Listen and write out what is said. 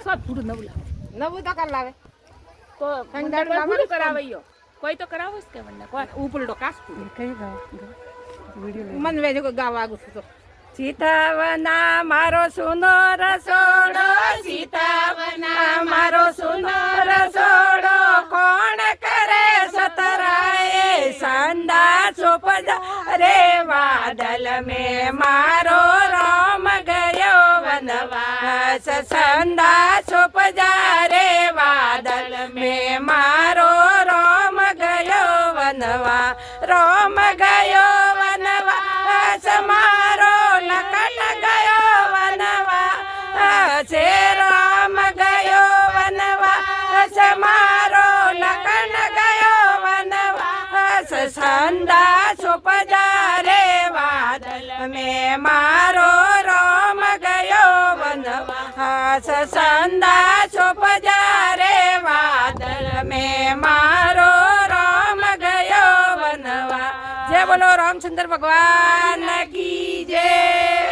सब पूરું નવું લાવે નવું તો કર લાવે તો સંદાડું કોઈ પૂરું લાવવાનું કરાવૈયો કોઈ તો કરાવો કે મને કોઈ ઉપલડો કાસ પૂરું કઈ ગાવ વિડિયો મન વેજો ગાવા આગું છું તો સીતાવના મારો સુનો રસોડો સીતાવના મારો સુનો રસોડો કોણ કરે સતરાએ સંદા ચોપજા રે વાદલ મે મારો રામ ગયો વનવાસ સંદા ચોપજા રે વાદલ મે મારો રામ ગયો વનવા રામ ગયો વનવાસ મારો લખન ગયો વનવાસ રામ ગયો વનવાસ મારો લખન ગયો વનવાસ સંદા સુપજા રે વાદલ મે મારો રામ ગયો વનવાસ સંદા સુપજા રે વાદલ મે મારો રામ ગયો વનવાસ જય બોલો રામચંદ્ર ભગવાન કી જય।